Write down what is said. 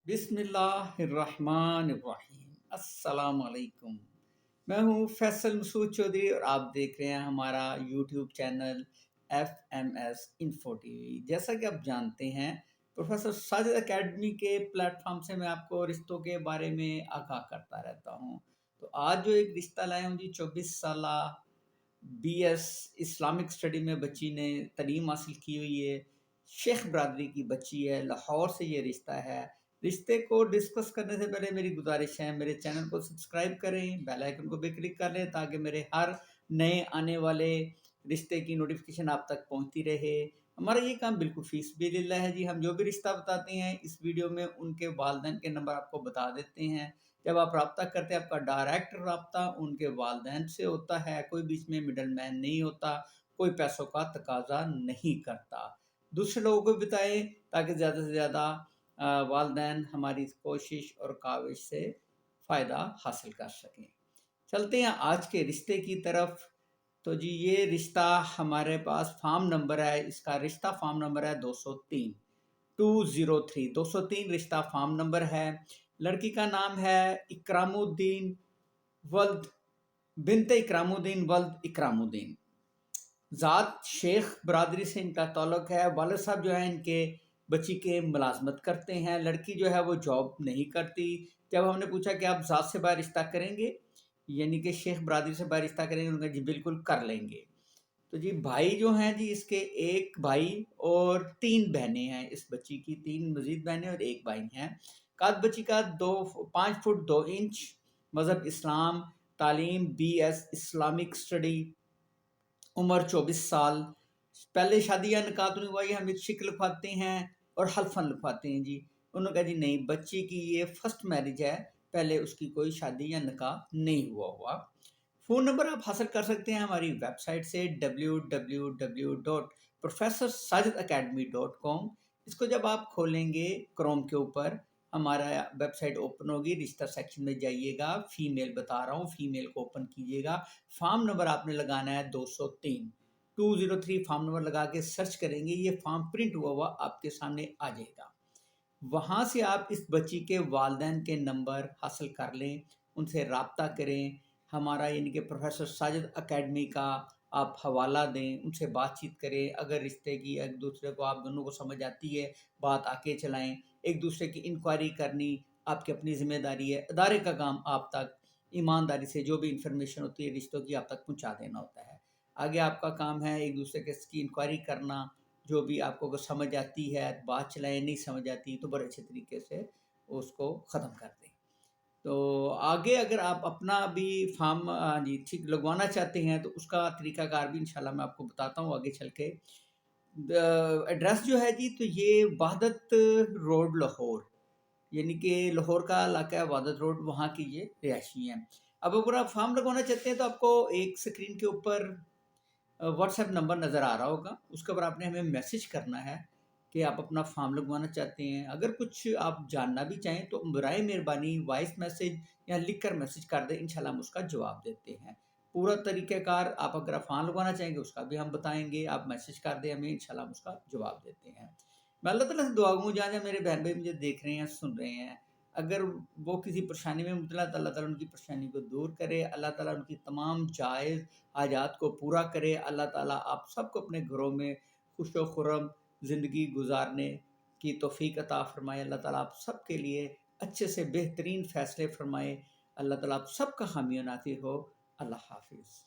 बिस्मिल्लाहिर्रहमानिर्रहीम। अस्सलाम वालेकुम। मैं हूँ फैसल मसूद चौधरी और आप देख रहे हैं हमारा YouTube channel FMS info TV. जैसा कि आप जानते हैं, प्रोफेसर साजिद एकेडमी के प्लेटफॉर्म से मैं आपको रिश्तों के बारे में आगाह करता रहता हूँ। तो आज जो एक रिश्ता लाया हूँ जी, 24 साला BS इस्लामिक स्टडी में बच्ची ने तालीम हासिल की हुई है। शेख बरादरी की बच्ची है, लाहौर से ये रिश्ता है। रिश्ते को डिस्कस करने से पहले मेरी गुजारिश है, मेरे चैनल को सब्सक्राइब करें, बेल आइकन को भी क्लिक कर लें ताकि मेरे हर नए आने वाले रिश्ते की नोटिफिकेशन आप तक पहुंचती रहे। हमारा ये काम बिल्कुल फीस बिलिल्लाह है जी। हम जो भी रिश्ता बताते हैं इस वीडियो में उनके वालिदैन के नंबर आपको बता देते हैं। जब आप रब्ता करते हैं, आपका डायरेक्ट रब्ता उनके वालिदैन से होता है, कोई बीच में मिडल मैन नहीं होता, कोई पैसों का तकाजा नहीं करता। दूसरे लोगों को बताएं ताकि ज़्यादा से ज़्यादा वालिदैन हमारी इस कोशिश और काविश से फ़ायदा हासिल कर सकें। चलते हैं आज के रिश्ते की तरफ। तो जी, ये रिश्ता हमारे पास फार्म नंबर है, इसका रिश्ता फार्म नंबर है 203 203 रिश्ता फार्म नंबर है। लड़की का नाम है इकरामुद्दीन वल्द बिनते इकरामुद्दीन वल्द इकरामुद्दीन। ज़ात शेख बरादरी से इनका ताल्लुक है। वालिद साहब जो है इनके बच्ची के मुलाजमत करते हैं। लड़की जो है वो जॉब नहीं करती। जब हमने पूछा कि आप ज़ात से बाहर रिश्ता करेंगे, यानी कि शेख बरादरी से बाहर रिश्ता करेंगे, उन्होंने कहा जी बिल्कुल कर लेंगे। तो जी भाई जो हैं जी, इसके एक भाई और तीन बहनें हैं। इस बच्ची की तीन मजीद बहनें और एक भाई हैं। कद बच्ची का 5 फुट 2 इंच, मज़हब इस्लाम, तालीम BS इस्लामिक स्टडी, उम्र 24 साल। पहले शादी या निकाह तो नहीं हुआ, ये हम एक शिक लिखवाते हैं और हल्फन लिखवाते हैं जी। उन्होंने कहा जी नहीं, बच्ची की ये फर्स्ट मैरिज है, पहले उसकी कोई शादी या निकाह नहीं हुआ। फ़ोन नंबर आप हासिल कर सकते हैं हमारी वेबसाइट से www.professorsajidacademy.com। इसको जब आप खोलेंगे क्रोम के ऊपर, हमारा वेबसाइट ओपन होगी। रिश्ता सेक्शन में जाइएगा, फीमेल बता रहा हूँ, फीमेल को ओपन कीजिएगा। फार्म नंबर आपने लगाना है 203 फार्म नंबर लगा के सर्च करेंगे, ये फॉर्म प्रिंट हुआ हुआ आपके सामने आ जाएगा। वहाँ से आप इस बच्ची के वालिदैन के नंबर हासिल कर लें, उनसे रब्ता करें। हमारा यानी कि प्रोफेसर साजिद एकेडमी का आप हवाला दें, उनसे बातचीत करें। अगर रिश्ते की एक दूसरे को आप दोनों को समझ आती है, बात आके चलाएं। एक दूसरे की इंक्वायरी करनी आपकी अपनी ज़िम्मेदारी है। अदारे का काम आप तक ईमानदारी से जो भी इंफॉर्मेशन होती है रिश्तों की, आप तक पहुँचा देना होता है। आगे आपका काम है एक दूसरे के की इंक्वायरी करना। जो भी आपको अगर समझ आती है बात चलाएं, नहीं समझ आती तो बड़े अच्छे तरीके से उसको ख़त्म कर दें। तो आगे अगर आप अपना भी फॉर्म जी ठीक लगवाना चाहते हैं तो उसका तरीकाकार भी इंशाल्लाह मैं आपको बताता हूँ आगे चल के। एड्रेस जो है जी, तो ये वहादत रोड लाहौर, यानी कि लाहौर का इलाका है वहादत रोड, वहाँ की ये रिहायशी हैं। अब अगर आप फॉर्म लगवाना चाहते हैं तो आपको एक स्क्रीन के ऊपर व्हाट्सएप नंबर नज़र आ रहा होगा, उसके ऊपर आपने हमें मैसेज करना है कि आप अपना फॉर्म लगवाना चाहते हैं। अगर कुछ आप जानना भी चाहें तो बराए मेहरबानी वॉइस मैसेज या लिख कर मैसेज कर दें, इंशाल्लाह हम उसका जवाब देते हैं। पूरा तरीक़ाकार आप अगर आप फॉर्म लगवाना चाहेंगे उसका भी हम बताएँगे, आप मैसेज कर दें हमें, इंशाल्लाह हम उसका जवाब देते हैं। मैं अल्लाह ताला से दुआ गो जहाँ-जहाँ मेरे बहन भाई मुझे देख रहे हैं, सुन रहे हैं, अगर वो किसी परेशानी में मुब्तला तो अल्लाह ताला उनकी परेशानी को दूर करे। अल्लाह ताला उनकी तमाम जायज़ हाजात को पूरा करे। अल्लाह ताला आप सबको अपने घरों में खुश व खुर्रम ज़िंदगी गुजारने की तौफ़ीक अता फ़रमाए। अल्लाह ताला आप सब के लिए अच्छे से बेहतरीन फ़ैसले फ़रमाए। अल्लाह ताला आप सबका हामी और नासिर हो। अल्लाह हाफ़िज़।